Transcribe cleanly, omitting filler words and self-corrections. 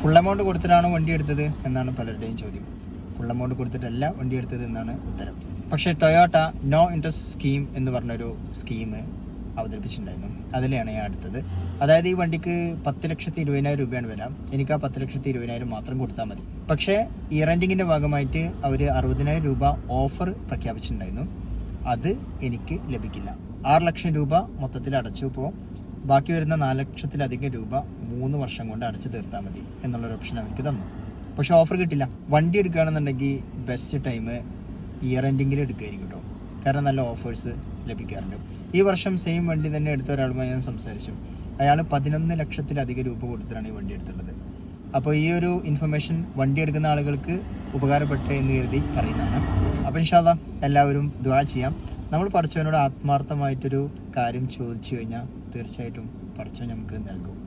Full amount കൊടുത്തിട്ടാണോ വണ്ടി എടുത്തത് എന്നാണ് പലരുടെയും ചോദ്യം. ഫുൾ എമൗണ്ട് കൊടുത്തിട്ടല്ല വണ്ടി എടുത്തത് എന്നാണ് ഉത്തരം. പക്ഷേ ടൊയോട്ട നോ ഇൻട്രസ്റ്റ് സ്കീം എന്ന് പറഞ്ഞൊരു സ്കീം അവതരിപ്പിച്ചിട്ടുണ്ടായിരുന്നു. അതിലാണ് ഞാൻ എടുത്തത്. അതായത് ഈ വണ്ടിക്ക് 10,20,000 രൂപയാണ് വില. എനിക്ക് ആ 10,20,000 മാത്രം കൊടുത്താൽ മതി. പക്ഷേ ഈ റെൻറ്റിങ്ങിൻ്റെ ഭാഗമായിട്ട് അവർ 60,000 രൂപ ഓഫർ പ്രഖ്യാപിച്ചിട്ടുണ്ടായിരുന്നു. അത് എനിക്ക് ലഭിക്കില്ല. 6 ലക്ഷം രൂപ മൊത്തത്തിൽ അടച്ചു. ഇപ്പോൾ ബാക്കി വരുന്ന 4 ലക്ഷത്തിലധികം രൂപ 3 വർഷം കൊണ്ട് അടച്ചു തീർത്താൽ മതി എന്നുള്ളൊരു ഓപ്ഷൻ അവർക്ക് തന്നു. പക്ഷെ ഓഫർ കിട്ടില്ല. വണ്ടി എടുക്കുകയാണെന്നുണ്ടെങ്കിൽ ബെസ്റ്റ് ടൈം ഇയർ എൻഡിങ്ങിൽ എടുക്കുകയായിരിക്കും കേട്ടോ. കാരണം നല്ല ഓഫേഴ്സ് ലഭിക്കാറുണ്ട്. ഈ വർഷം സെയിം വണ്ടി തന്നെ എടുത്ത ഒരാളുമായി ഞാൻ സംസാരിച്ചു. അയാൾ 11 ലക്ഷത്തിലധികം രൂപ കൊടുത്തിട്ടാണ് ഈ വണ്ടി എടുത്തിട്ടുള്ളത്. അപ്പോൾ ഈ ഒരു ഇൻഫർമേഷൻ വണ്ടി എടുക്കുന്ന ആളുകൾക്ക് ഉപകാരപ്പെട്ടെ എന്ന് കരുതി പറയുന്നതാണ്. അപ്പോൾ ഇൻഷാ അല്ലാഹ് എല്ലാവരും ദുആ ചെയ്യാം. നമ്മൾ പടച്ചവനോട് ആത്മാർത്ഥമായിട്ടൊരു കാര്യം ചോദിച്ചു കഴിഞ്ഞാൽ തീർച്ചയായിട്ടും പടച്ചവൻ നമുക്ക് നൽകും.